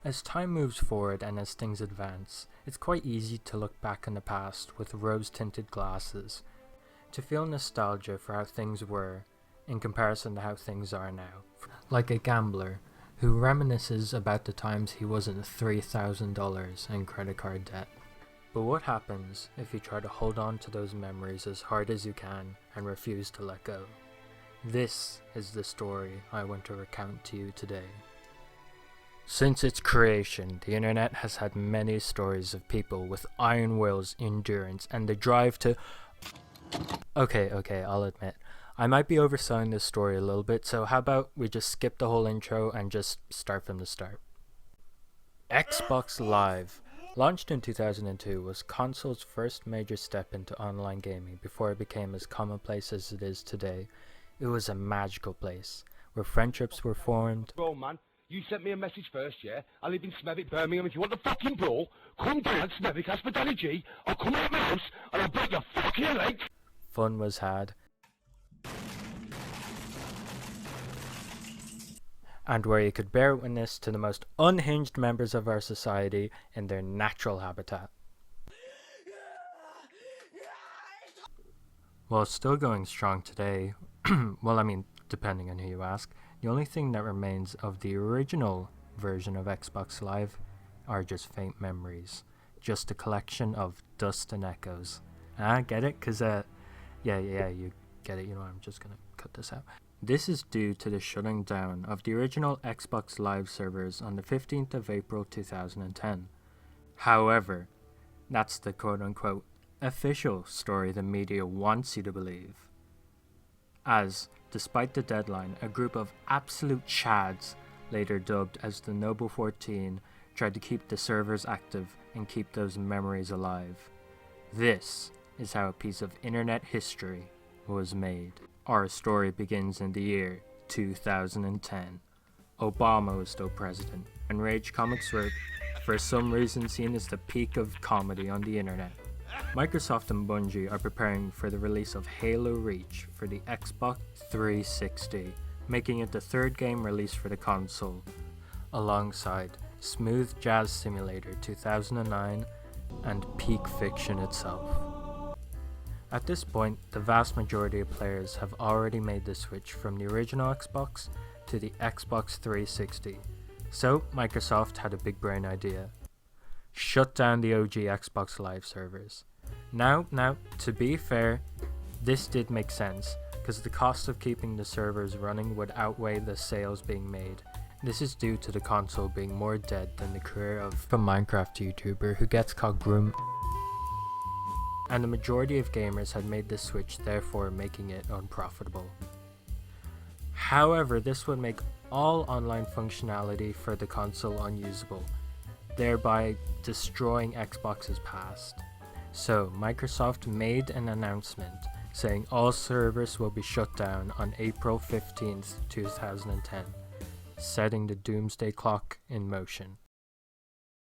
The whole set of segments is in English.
As time moves forward and as things advance, it's quite easy to look back in the past with rose-tinted glasses, to feel nostalgia for how things were in comparison to how things are now. Like a gambler who reminisces about the times he wasn't $3,000 in credit card debt. But what happens if you try to hold on to those memories as hard as you can and refuse to let go? This is the story I want to recount to you today. Since its creation, the internet has had many stories of people with iron wills, endurance, and the drive to... Okay, I'll admit, I might be overselling this story a little bit, so how about we just skip the whole intro and just start from the start. Xbox Live, launched in 2002, was console's first major step into online gaming before it became as commonplace as it is today. It was a magical place, where friendships were formed. Bro, man, you sent me a message first, yeah? I live in Smethwick, Birmingham. If you want the fucking brawl, come down Smethwick, ask for Danny G. I'll come out of my house and I'll break your fucking leg. Fun was had, and where you could bear witness to the most unhinged members of our society in their natural habitat. While still going strong today, well, I mean, depending on who you ask, the only thing that remains of the original version of Xbox Live are just faint memories, just a collection of dust and echoes. Get it? Cause yeah, you get it. You know, I'm just gonna cut this out. This is due to the shutting down of the original Xbox Live servers on the 15th of April 2010. However, that's the quote-unquote official story the media wants you to believe. As, despite the deadline, a group of absolute chads, later dubbed as the Noble 14, tried to keep the servers active and keep those memories alive. This is how a piece of internet history was made. Our story begins in the year 2010. Obama was still president, and Rage Comics were, for some reason, seen as the peak of comedy on the internet. Microsoft and Bungie are preparing for the release of Halo Reach for the Xbox 360, making it the third game released for the console, alongside Smooth Jazz Simulator 2009 and Peak Fiction itself. At this point, the vast majority of players have already made the switch from the original Xbox to the Xbox 360, so Microsoft had a big brain idea. Shut down the OG Xbox Live servers. Now, to be fair, this did make sense, because the cost of keeping the servers running would outweigh the sales being made. This is due to the console being more dead than the career of a Minecraft YouTuber who gets called Groom. And the majority of gamers had made this switch, therefore making it unprofitable. However, this would make all online functionality for the console unusable, thereby destroying Xbox's past. So, Microsoft made an announcement saying all servers will be shut down on April 15th, 2010, setting the doomsday clock in motion.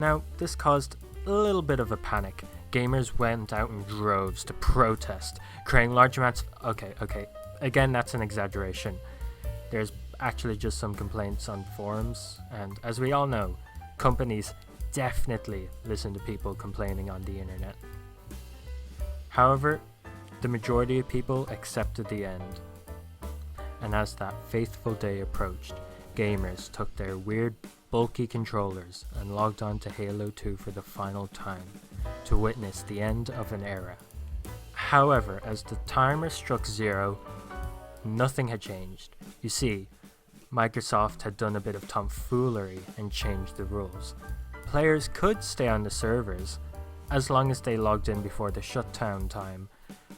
Now, this caused a little bit of a panic. Gamers went out in droves to protest, creating large amounts of... Okay, again, that's an exaggeration. There's actually just some complaints on forums, and as we all know, companies definitely listen to people complaining on the internet. However, the majority of people accepted the end. And as that faithful day approached, gamers took their weird, bulky controllers and logged on to Halo 2 for the final time, to witness the end of an era. However, as the timer struck 0, nothing had changed. You see, Microsoft had done a bit of tomfoolery and changed the rules. Players could stay on the servers, as long as they logged in before the shutdown time.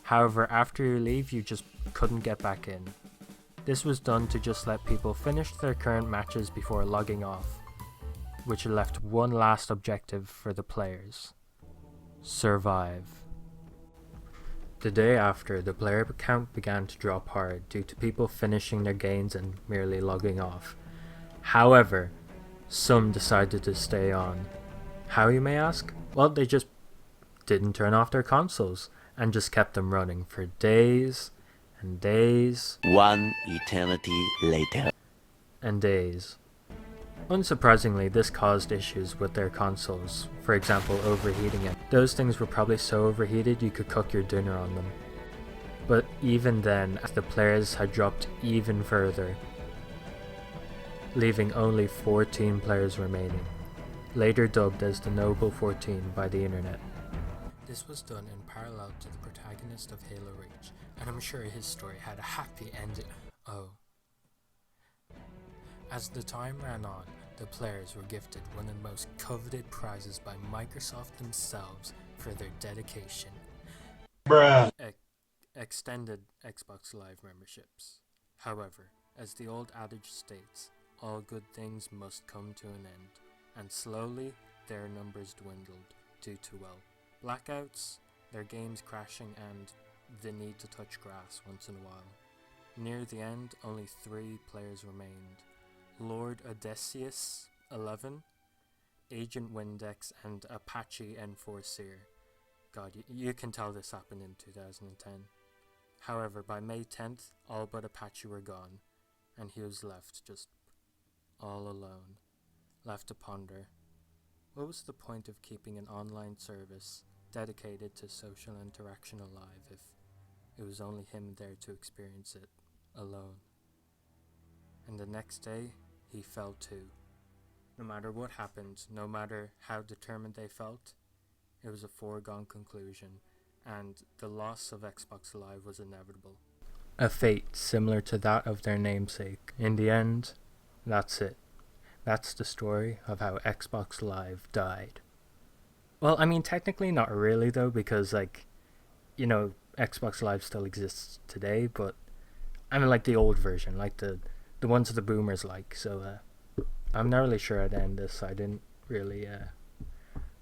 However, after you leave, you just couldn't get back in. This was done to just let people finish their current matches before logging off, which left one last objective for the players: survive. The day after, the player count began to drop hard due to people finishing their games and merely logging off. However, some decided to stay on. How, you may ask? Well, they just didn't turn off their consoles and just kept them running for days and days. One eternity later. And days. Unsurprisingly, this caused issues with their consoles, for example overheating it. Those things were probably so overheated you could cook your dinner on them. But even then, the players had dropped even further, leaving only 14 players remaining, later dubbed as the Noble 14 by the internet. This was done in parallel to the protagonist of Halo Reach, and I'm sure his story had a happy ending. Oh. As the time ran on, the players were gifted one of the most coveted prizes by Microsoft themselves for their dedication. Bruh. Extended Xbox Live memberships. However, as the old adage states, all good things must come to an end, and slowly their numbers dwindled due to, blackouts, their games crashing, and the need to touch grass once in a while. Near the end, only 3 players remained: Lord Odysseus 11, Agent Windex, and Apache N4 Seer. God, you can tell this happened in 2010. However, by May 10th, all but Apache were gone, and he was left just all alone, left to ponder. What was the point of keeping an online service dedicated to social interaction alive if it was only him there to experience it alone? And the next day, he fell too. No matter what happened, no matter how determined they felt, it was a foregone conclusion, and the loss of Xbox Live was inevitable. A fate similar to that of their namesake. In the end, that's it. That's the story of how Xbox Live died. Well, I mean, technically not really though, because Xbox Live still exists today, but I mean like the old version, like the ones the boomers like. So I'm not really sure how to end this. I didn't really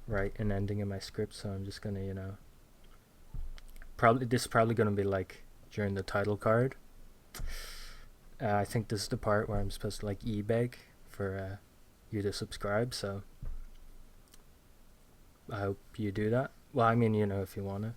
write an ending in my script, so I'm just gonna this is probably gonna be like during the title card. I think this is the part where I'm supposed to like e-beg for you to subscribe, so I hope you do that. Well, I mean, if you wanna.